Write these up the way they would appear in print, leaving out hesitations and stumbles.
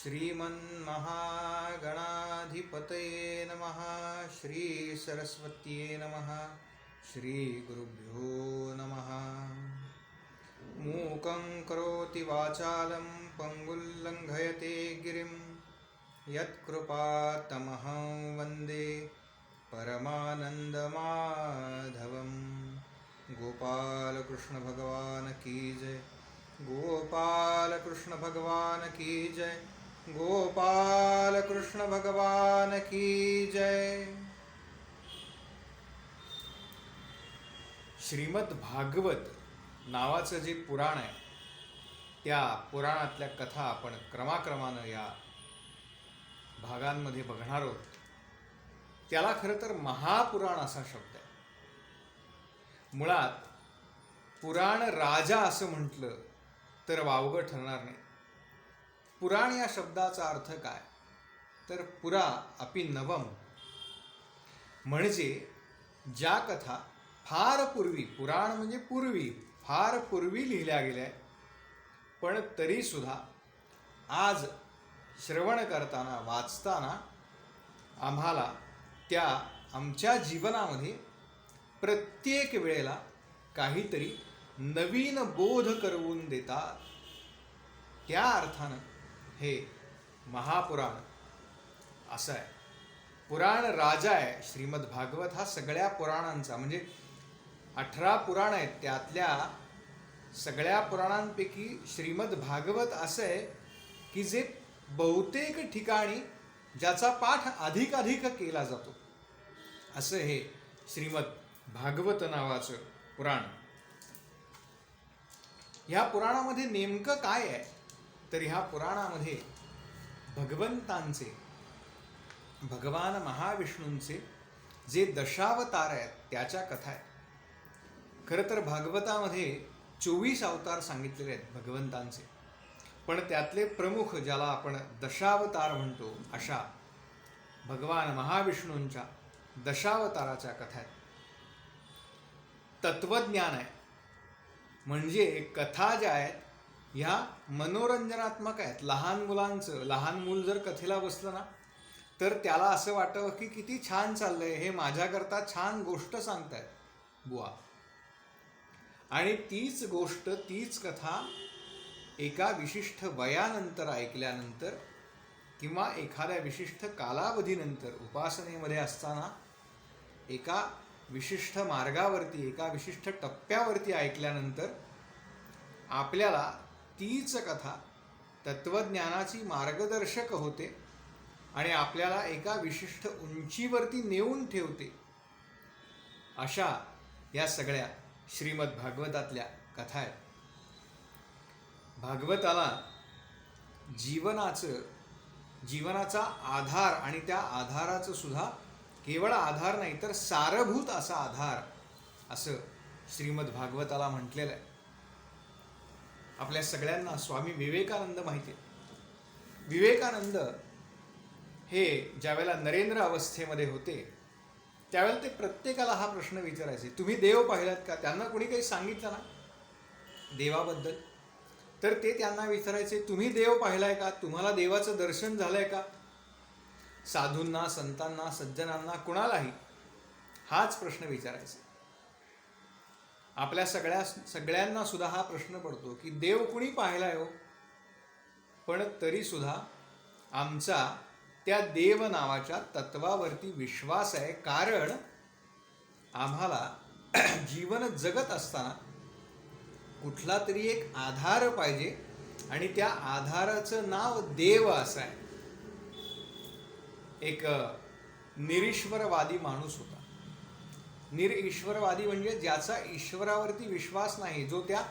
श्रीमन्महागणाधिपतये नमः। श्रीसरस्वत्यै नमः। श्रीगुरुभ्यो नमः। मूकं करोति वाचालं पङ्गुल्लङ्घयते गिरिं यत्कृपातमहं वन्दे परमानन्दमाधवं। गोपालकृष्ण भगवान की जय। गोपाल कृष्ण भगवान की जय। गोपाल कृष्ण भगवान की जय। श्रीमद भागवत नावाचं जे पुराण आहे त्या पुराणातल्या कथा आपण क्रमाक्रमानं या भागांमध्ये बघणार आहोत. त्याला खरं तर महापुराण असा शब्द आहे. मुळात पुराण राजा असं म्हटलं तर वावगं ठरणार नाही. पुराण या शब्दाचा अर्थ काय तर पुरा अपि नवम, म्हणजे ज्या कथा फार पूर्वी, पुराण म्हणजे पूर्वी, फार पूर्वी लिहिल्या गेल्या पण तरीसुद्धा आज श्रवण करताना वाचताना आम्हाला त्या आमच्या जीवनामध्ये प्रत्येक वेळेला काहीतरी नवीन बोध करवून देतात. त्या अर्थानं हे महापुराण असं आहे. पुराण राजा आहे. श्रीमद भागवत हा सगळ्या पुराणांचा, म्हणजे 18 पुराण आहेत, त्यातल्या सगळ्या पुराणांपैकी श्रीमद भागवत असं आहे की जे बहुतेक ठिकाणी ज्याचा पाठ अधिक केला जातो. असं हे श्रीमद भागवत नावाचं पुराण. ह्या पुराणामध्ये नेमकं काय आहे तर ह्या पुराणामध्ये भगवंतांचे, भगवान महाविष्णूंचे जे दशावतार आहेत त्याच्या कथा आहेत. खरं तर भागवतामध्ये 24 अवतार सांगितलेले आहेत भगवंतांचे, पण त्यातले प्रमुख ज्याला आपण दशावतार म्हणतो अशा भगवान महाविष्णूंच्या दशावताराच्या कथा आहेत. तत्वज्ञान आहे, म्हणजे कथा ज्या आहेत ह्या मनोरंजनात्मक आहेत. लहान मूल जर कथेला बसलं ना तर त्याला असं वाटावं की किती छान चाललंय, हे माझ्याकरता छान गोष्ट सांगतायत बुवा. आणि तीच गोष्ट, तीच कथा एका विशिष्ट वयानंतर ऐकल्यानंतर किंवा एखाद्या विशिष्ट कालावधीनंतर उपासनेमध्ये असताना एका विशिष्ट मार्गावरती, एका विशिष्ट टप्प्यावरती ऐकल्यानंतर आपल्याला तीच कथा तत्वज्ञानाची मार्गदर्शक होते आणि आपल्याला एका विशिष्ट उंचीवरती नेऊन ठेवते. अशा या सगळ्या श्रीमद भागवतातल्या कथा आहेत. भागवताला जीवनाचा आधार आणि त्या आधाराचं सुद्धा केवळ आधार नाही तर सारभूत असा आधार असं श्रीमद भागवताला म्हटलेलं आहे. आपल्या सगळ्यांना स्वामी विवेकानंद माहिती आहे. विवेकानंद हे ज्यावेळेला नरेंद्र अवस्थेमध्ये होते त्यावेळेला ते प्रत्येकाला हा प्रश्न विचारायचे, तुम्ही देव पाहिलात का? त्यांना कोणी काही सांगितलं ना देवाबद्दल तर ते त्यांना विचारायचे, तुम्ही देव पाहिलाय का? तुम्हाला देवाचं दर्शन झालंय का? साधूंना, संतांना, सज्जनांना, कुणालाही हाच प्रश्न विचारायचा. आपल्या सगळ्यांना सुद्धा हा प्रश्न पडतो की देव कुणी पाहिलाय हो? पण तरीसुद्धा आमचा त्या देव नावाच्या तत्वावरती विश्वास आहे, कारण आम्हाला जीवन जगत असताना कुठला तरी एक आधार पाहिजे आणि त्या आधाराचं नाव देव असं आहे. एक निरीश्वरवादी माणूस होता. निरीश्वरवादी म्हणजे ज्याचा ईश्वरावरती विश्वास नाही, जो त्या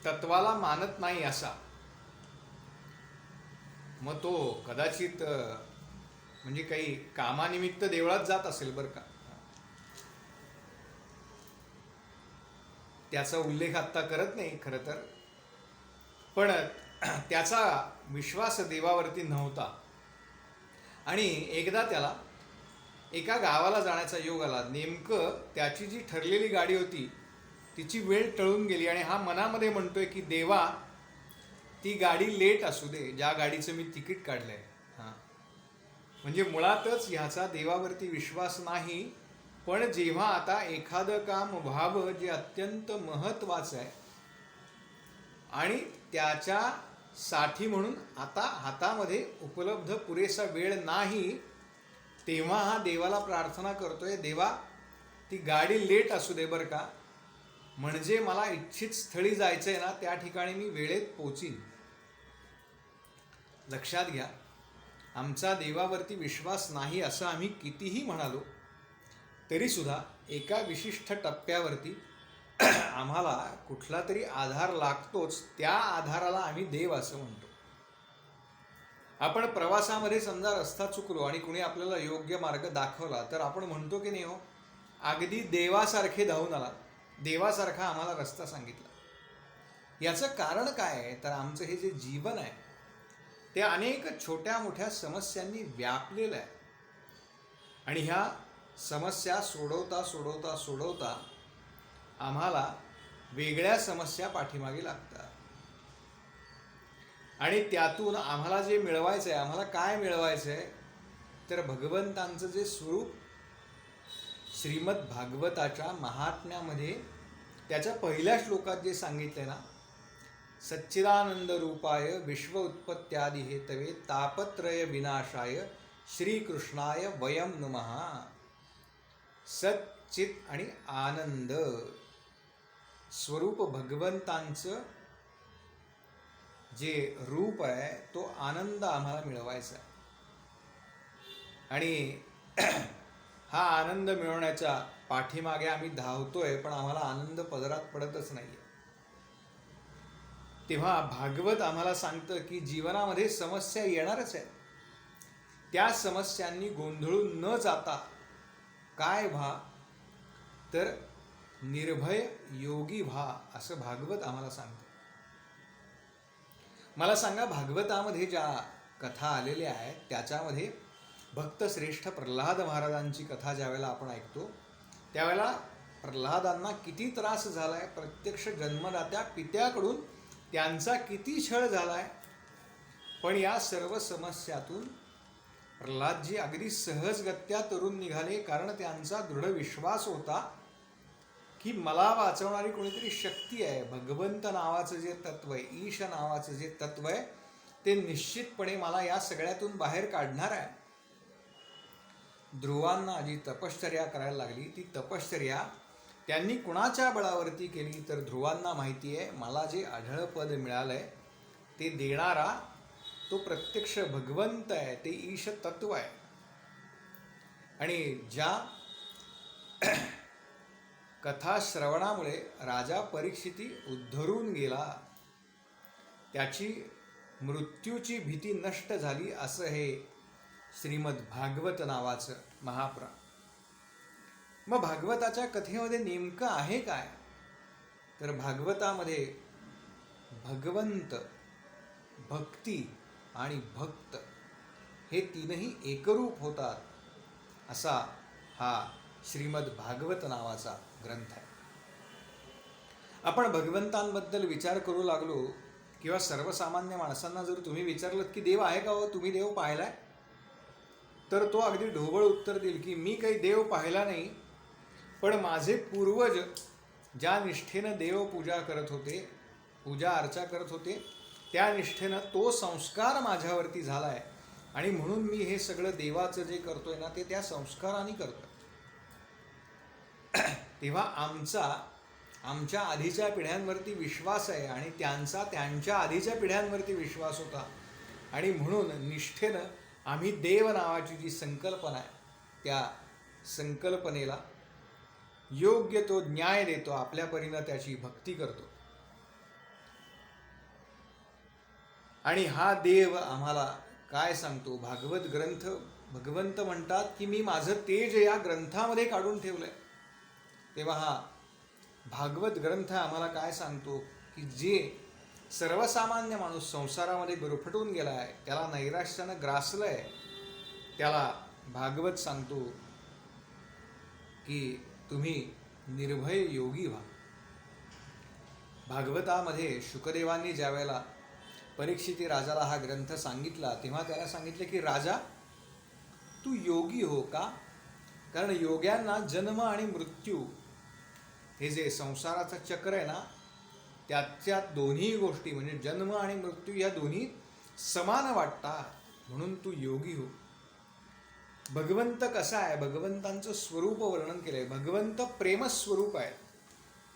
तत्वाला मानत नाही असा. मग तो कदाचित म्हणजे काही कामानिमित्त देवळात जात असेल बरं का, त्याचा उल्लेख आत्ता करत नाही खरं तर, पण त्याचा विश्वास देवावरती नव्हता. आणि एकदा त्याला एका गावाला जाण्याचा योग आला. नेमकं त्याची जी ठरलेली गाडी होती तिची वेळ टळून गेली आणि हा मनामध्ये म्हणतोय की देवा, ती गाडी लेट असू दे, ज्या गाडीचं मी तिकीट काढलंय. हां, म्हणजे मुळातच ह्याचा देवावरती विश्वास नाही. पण जेव्हा आता एखादं काम व्हावं जे अत्यंत महत्त्वाचं आहे आणि त्याच्यासाठी म्हणून आता हातामध्ये उपलब्ध पुरेसा वेळ नाही, तेव्हा हा देवाला प्रार्थना करतोय, देवा ती गाडी लेट असू दे बरं का, म्हणजे मला इच्छित स्थळी जायचं आहे ना, त्या ठिकाणी मी वेळेत पोचीन. लक्षात घ्या, आमचा देवावरती विश्वास नाही असं आम्ही कितीही म्हणालो तरीसुद्धा एका विशिष्ट टप्प्यावरती आम्हाला कुठला तरी आधार लागतोच. त्या आधाराला आम्ही देव असं म्हणतो. आपण प्रवासामध्ये समजा रस्ता चुकलो आणि कुणी आपल्याला योग्य मार्ग दाखवला तर आपण म्हणतो की नाही, हो अगदी देवासारखे धावून आला, देवासारखा आम्हाला रस्ता सांगितला. याचं कारण काय आहे तर आमचं हे जे जीवन आहे ते अनेक छोट्या मोठ्या समस्यांनी व्यापलेलं आहे. आणि ह्या समस्या सोडवता सोडवता सोडवता आम्हाला वेगळ्या समस्या पाठीमागे लागतात. आणि त्यातून आम्हाला जे मिळवायचं आहे, आम्हाला काय मिळवायचं आहे तर भगवंतांचं जे स्वरूप श्रीमद भागवताच्या महात्म्यामध्ये त्याच्या पहिल्या श्लोकात जे सांगितलंय ना, सच्चिदानंद रूपाय विश्व उत्पत्त्यादि हेतवे तापत्रय विनाशाय श्रीकृष्णाय वयम नमः. सच्चित आणि आनंद स्वरूप भगवंतांचं जे रूप आहे तो आनंद आम्हाला मिळवायचा आहे. आणि हा आनंद मिळवण्याच्या पाठीमागे आम्ही धावतोय, पण आम्हाला आनंद पदरात पडतच नाहीये. तेव्हा भागवत आम्हाला सांगतं की जीवनामध्ये समस्या येणारच आहे. त्या समस्यांनी गोंधळून न जाता काय व्हा तर निर्भय योगी व्हा, असं भागवत आम्हाला सांगतं. मला सांगा, भागवतामध्ये ज्या कथा आलेल्या आहेत त्याच्यामध्ये भक्तश्रेष्ठ प्रल्हाद महाराजांची कथा ज्यावेळेला आपण ऐकतो त्यावेळेला प्रल्हादांना किती त्रास झालाय, प्रत्यक्ष जन्मदात्या पित्याकडून त्यांचा किती छळ झालाय. पण या सर्व समस्यातून प्रल्हादजी अगदी सहजगत्या तरुण निघाले, कारण त्यांचा दृढ विश्वास होता की मला वाचवणारी कोणीतरी शक्ती आहे. भगवंत नावाचं जे तत्व आहे, ईश नावाचं जे तत्व आहे ते निश्चितपणे मला या सगळ्यातून बाहेर काढणार आहे. ध्रुवांना जी तपश्चर्या करायला लागली ती तपश्चर्या त्यांनी कुणाच्या बळावरती केली तर ध्रुवांना माहिती आहे मला जे आढळ पद मिळालंय ते देणारा तो प्रत्यक्ष भगवंत आहे, ते ईश तत्व आहे. आणि ज्या कथा श्रवणामुळे राजा परीक्षिती उद्धरून गेला, त्याची मृत्यूची भीती नष्ट झाली, असं हे श्रीमद भागवत नावाचं महापुराण. मग भागवताच्या कथेमध्ये नेमकं आहे काय तर भागवतामध्ये भगवंत, भक्ती आणि भक्त हे तीनही एकरूप होतात, असा हा श्रीमद भागवत नावाचा ग्रंथ आहे. आपण भगवंतांबद्दल विचार करू लागलो किंवा सर्वसामान्य माणसांना जर तुम्ही विचारलं की देव आहे का हो, तुम्ही देव पाहिलाय, तर तो अगदी ढोबळ उत्तर देईल की मी काही देव पाहिला नाही, पण माझे पूर्वज ज्या निष्ठेनं देवपूजा करत होते, पूजा अर्चा करत होते, त्या निष्ठेनं तो संस्कार माझ्यावरती झाला आहे आणि म्हणून मी हे सगळं देवाचं जे करतोय ना ते त्या संस्काराने करतोय. तेव्हा आमच्या आधीच्या पिढ्यांवरती विश्वास आहे आणि त्यांच्या आधीच्या पिढ्यांवरती विश्वास होता आणि म्हणून निष्ठेनं आम्ही देव नावाची जी संकल्पना आहे त्या संकल्पनेला योग्य तो न्याय देतो, आपल्या परीनं त्याची भक्ती करतो. आणि हा देव आम्हाला काय सांगतो, भागवत ग्रंथ, भगवंत म्हणतात की मी माझं तेज या ग्रंथामध्ये काढून ठेवलंय. तेव्हा हा भागवत ग्रंथ आम्हाला काय सांगतो की जे सर्वसामान्य माणूस संसारामध्ये गुरफटून गेला आहे, त्याला नैराश्यानं ग्रासलं आहे, त्याला भागवत सांगतो की तुम्ही निर्भय योगी व्हा. भागवतामध्ये शुकदेवांनी ज्या वेळेला परीक्षिती राजाला हा ग्रंथ सांगितला तेव्हा त्याला सांगितले की राजा तू योगी हो का? कारण योग्यांना जन्म आणि मृत्यू हे जे संसाराचं चक्र आहे ना, त्याच्या दोन्ही गोष्टी म्हणजे जन्म आणि मृत्यू या दोन्ही समान वाटतात, म्हणून तू योगी हो. भगवंत कसा आहे, भगवंतांचं स्वरूप वर्णन केलंय. भगवंत प्रेमस्वरूप आहे.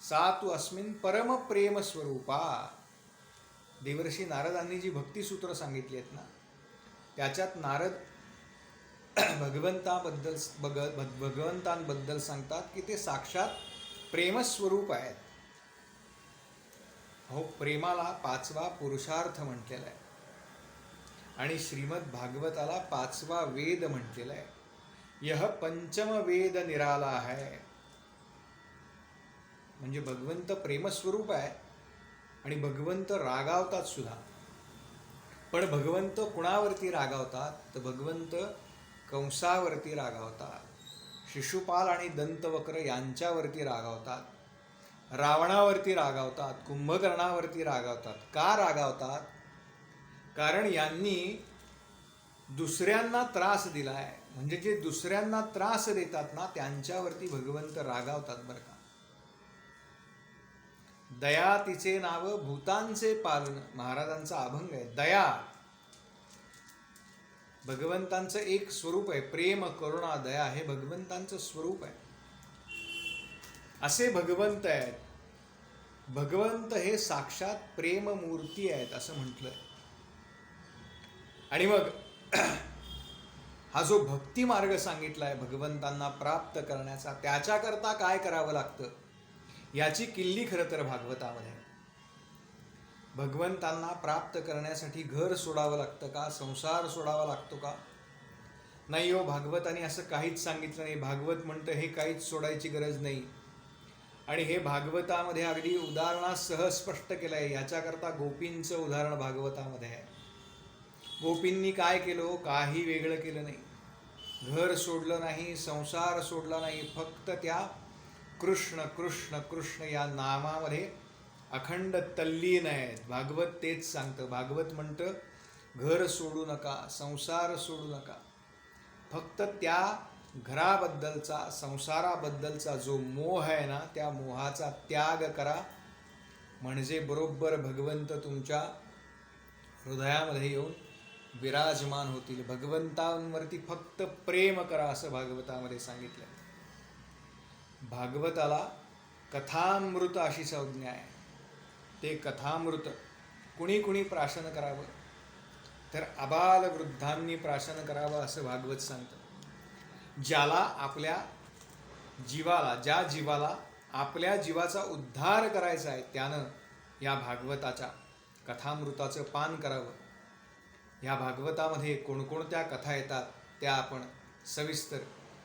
सा तू अस्मिन परम प्रेम स्वरूपा. देवर्षी नारदांनी जी भक्तिसूत्र सांगितली आहेत ना, त्याच्यात नारद भगवंतांबद्दल सांगतात की ते साक्षात प्रेमस्वरूप आहेत. हो, प्रेमाला 5वा पुरुषार्थ म्हटलेला आहे आणि श्रीमद भागवताला 5वा वेद म्हटलेला आहे. यह पंचम वेद निराला है. म्हणजे भगवंत प्रेमस्वरूप आहे आणि भगवंत रागावतात सुद्धा. पण भगवंत कुणावरती रागावतात तर भगवंत कंसावरती रागावतात, शिशुपाल आणि दंतवक्र यांच्यावरती रागावतात, रावणावरती रागावतात, कुंभकर्णावरती रागावतात. का रागावतात? कारण यांनी दुसऱ्यांना त्रास दिलाय. म्हणजे जे दुसऱ्यांना त्रास देतात ना त्यांच्यावरती भगवंत रागावतात बरं का. दया तिचे नाव भूतांचे पालन. महाराजांचा अभंग आहे. दया भगवंतांचं एक स्वरूप आहे. प्रेम करुणा दया हे भगवंतांचं स्वरूप आहे. असे भगवंत आहेत. भगवंत हे साक्षात प्रेममूर्ती आहेत असं म्हटलंय. आणि मग हा जो भक्ती मार्ग सांगितलाय भगवंतांना प्राप्त करण्याचा, त्याच्याकरता काय करावं लागतं याची किल्ली खरं तर भागवतामध्ये. भगवंतांना प्राप्त करण्यासाठी घर सोडावं लागतं का, संसार सोडावा लागतो का? नाही हो, भागवताने असं काहीच सांगितलं नाही. भागवत म्हणतं हे काहीच सोडायची गरज नाही. आणि हे भागवतामध्ये अगदी उदाहरणासह स्पष्ट केलं आहे. याच्याकरता गोपींचं उदाहरण भागवतामध्ये आहे. गोपींनी काय केलं? काही वेगळं केलं नाही. घर सोडलं नाही, संसार सोडला नाही. फक्त त्या कृष्ण कृष्ण कृष्ण या नामामध्ये अखंड तल्लीन आहेत. भागवत तेच सांगतं. भागवत म्हणतं घर सोडू नका, संसार सोडू नका. फक्त त्या घराबद्दलचा, संसाराबद्दलचा जो मोह आहे ना, त्या मोहाचा त्याग करा. म्हणजे बरोबर भगवंत तुमच्या हृदयामध्ये येऊन विराजमान होतील. भगवंतांवरती फक्त प्रेम करा असं भागवतामध्ये सांगितलं. भागवताला कथामृत अशी संज्ञा आहे. ते कथामृत कुणी कुणी प्राशन करावं तर आबाल वृद्धांनी प्राशन करावं असं भागवत सांगतं. ज्याला आपल्या जीवाला, ज्या जीवाला आपल्या जीवाचा उद्धार करायचा आहे त्यानं या भागवताच्या कथामृताचं पान करावं. या भागवतामध्ये कोणकोणत्या कथा येतात त्या आपण सविस्तर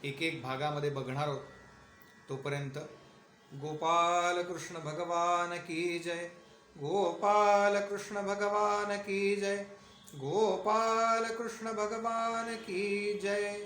एक एक भागामध्ये बघणार आहोत. तोपर्यंत गोपाल कृष्ण भगवान की जय. गोपाल कृष्ण भगवान की जय. गोपाल कृष्ण भगवान की जय.